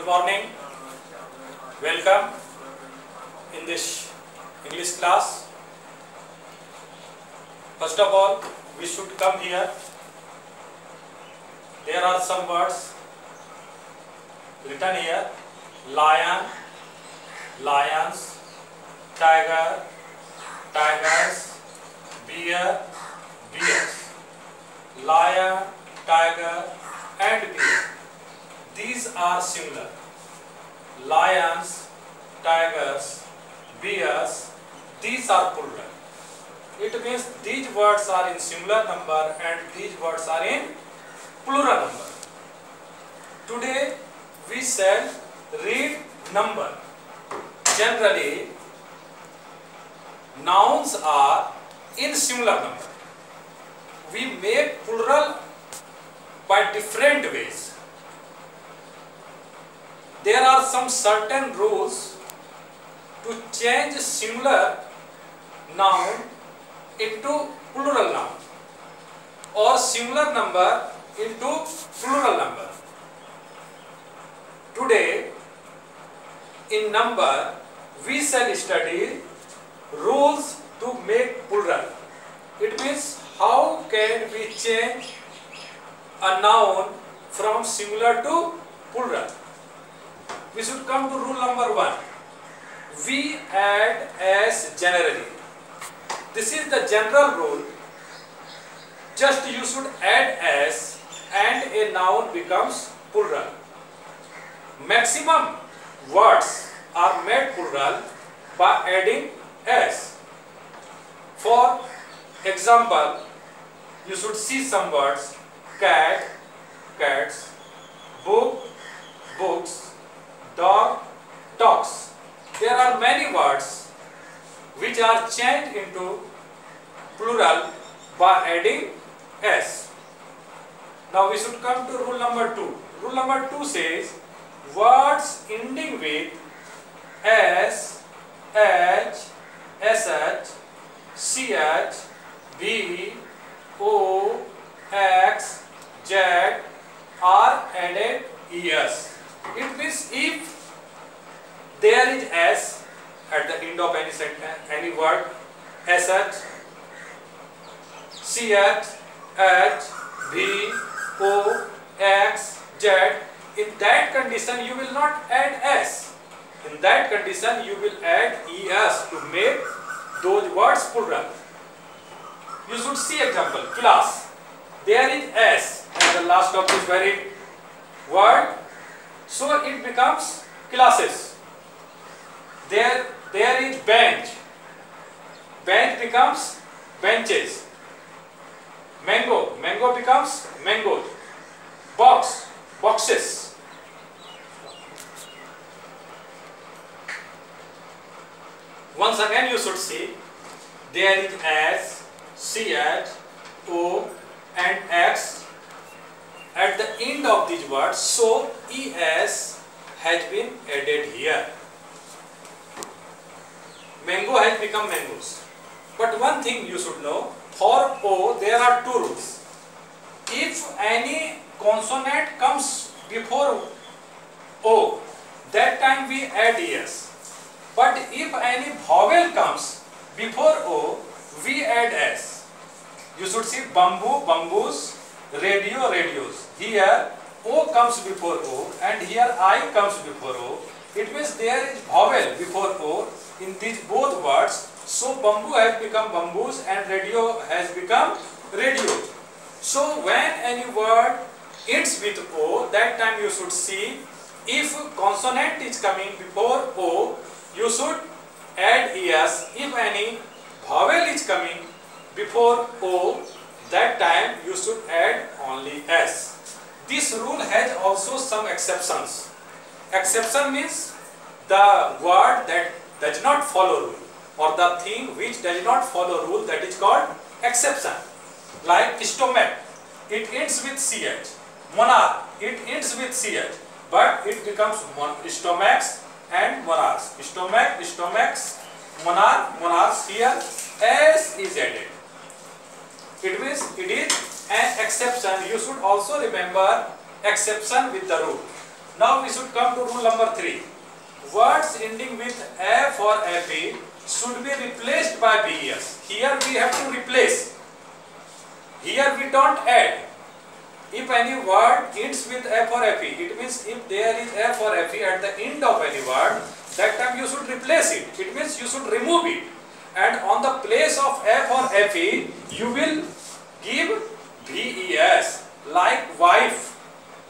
Good morning. Welcome in this English class. First of all, we should come here. There are some words written here: lion, lions, tiger, tigers, bear, bears. Lion, tiger and bear. These are singular. Lions, tigers, bears, these are plural. It means these words are in singular number and these words are in plural number. Today we shall read number. Generally, nouns are in singular number. We make plural by different ways. There are some certain rules to change singular noun into plural noun or singular number into plural number. Today in number we shall study rules to make plural. It means how can we change a noun from singular to plural. We should come to rule number 1. We add as generally. This is the general rule. Just you should add as and a noun becomes plural. Maximum words are made plural by adding as. For example, you should see some words: cat, cats, book, books, dog, dogs. There are many words which are changed into plural by adding s. Now we should come to rule number 2. Rule number 2 says words ending with s, h, sh, ch, b, o, x, z are added es. It means if there is s at the end of any sentence, any word, sh, ch, h, b, o, x, z, in that condition you will not add s. In that condition you will add es to make those words plural. You should see example: class. There is s at the last of this very word, so it becomes classes. There is bench. Bench becomes benches. Mango. Mango becomes mangoes. Box. Boxes. Once again you should see there is s, ch, o and x at the end of these words, so es has been added here. Mango has become mangoes. But one thing you should know, for o there are two rules. If any consonant comes before o, that time we add es. But if any vowel comes before o, we add s. You should see bamboo, bamboos, radio, radios. Here o comes before o and here I comes before o. It means there is vowel before o in these both words. So bamboo has become bamboos and radio has become radio. So when any word ends with o, that time you should see if consonant is coming before o, you should add es. If any vowel is coming before o, that time you should add only s. This rule has also some exceptions. Exception means the word that does not follow rule or the thing which does not follow rule, that is called exception. Like stomach, it ends with ch. Monarch, it ends with ch, but it becomes stomachs and monarchs. Stomach, stomachs, monarch, monarchs. Here s is added. It means it is an exception. You should also remember exception with the rule. Now we should come to rule number 3. Words ending with F or FE should be replaced by VES. Here we have to replace. Here we don't add. If any word ends with F or FE, it means if there is F or FE at the end of any word, that time you should replace it. It means you should remove it. And on the place of F or FE, you will give VES. Like wife,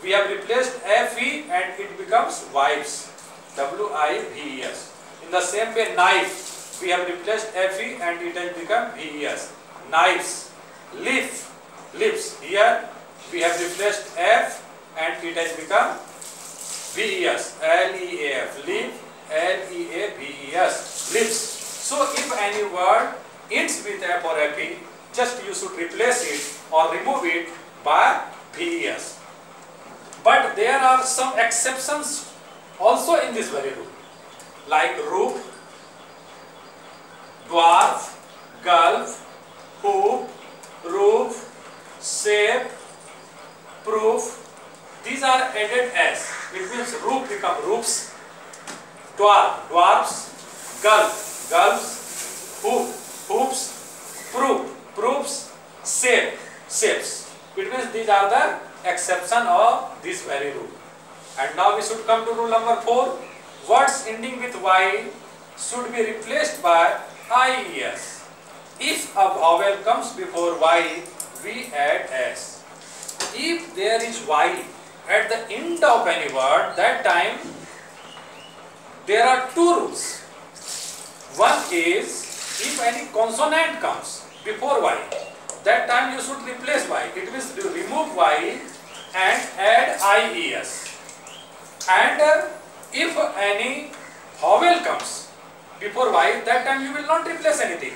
we have replaced FE and it becomes wives. WIVES. In the same way, knife, we have replaced FE and it has become VES. Knives. Leaf, lips. Here we have replaced F and it has become VES. LEAF. Leaf. LEAVES. Lips. So if any word ends with F or FE, just you should replace it or remove it by VES. But there are some exceptions also in this very rule, like roof, dwarf, gulf, hoop, roof, shape, proof. These are added as. It means roof become roofs, dwarf, dwarfs, gulf, gulfs, hoop, hoops, proof, proofs, shape, shapes. It means these are the exception of this very rule. And now we should come to rule number 4. Words ending with Y should be replaced by IES. If a vowel comes before Y, we add S. If there is Y at the end of any word, that time there are two rules. One is if any consonant comes before Y, that time you should replace Y. It means you remove Y and add IES. And if any vowel comes before Y, that time you will not replace anything.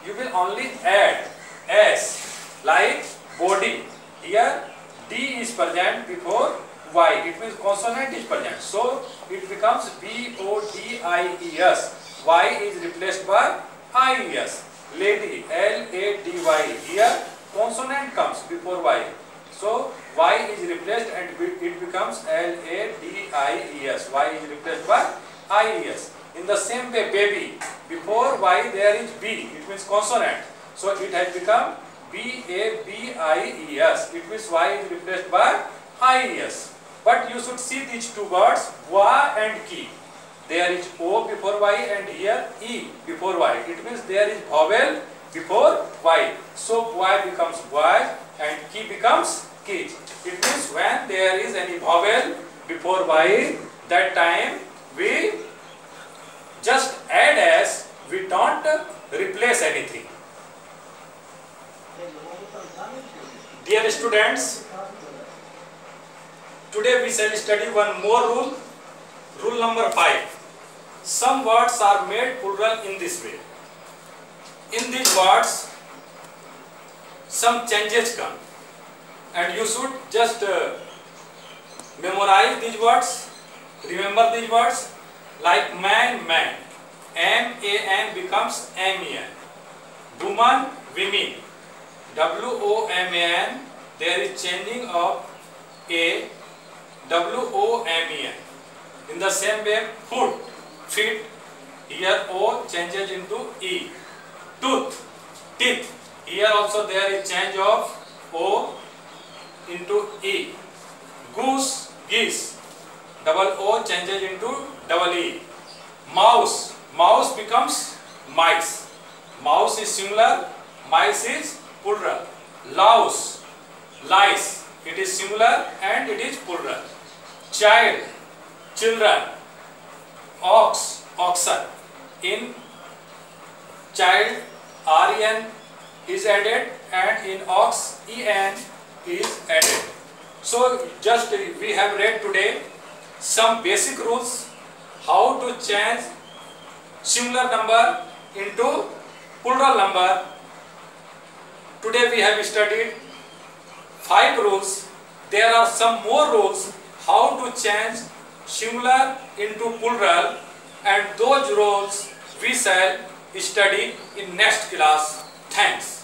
You will only add S. Like body. Here D is present before Y. It means consonant is present. So it becomes BODIES. Y is replaced by IES. Lady. LADY. Here consonant comes before Y. So Y is replaced and it becomes LADIES. Y is replaced by IES. In the same way, baby. Before Y there is B. It means consonant. So it has become BABIES. It means Y is replaced by IES. But you should see these two words, wa and ki. There is O before Y and here E before Y. It means there is vowel before Y. So Y becomes Y and ki becomes ki. It means when there is any vowel before Y, that time we just add as, we don't replace anything. Dear students, today we shall study one more rule. Rule number 5. Some words are made plural in this way. In these words, some changes come. And you should just memorize these words, remember these words. Like man, man. MAN becomes MEN. Woman, women. WOMAN, there is changing of A, WOMEN. In the same way, foot, feet, here O changes into E. Tooth, teeth, here also there is change of O into E. Goose, geese, double O changes into double E. Mouse, mouse becomes mice. Mouse is singular, mice is plural. Louse, lice, it is singular and it is plural. Child, children. Ox, oxen. In child, REN is added and in ox, EN is added. So just we have read today some basic rules how to change singular number into plural number. Today we have studied 5 rules. There are some more rules how to change singular into plural, and those rules we shall study in next class. Thanks.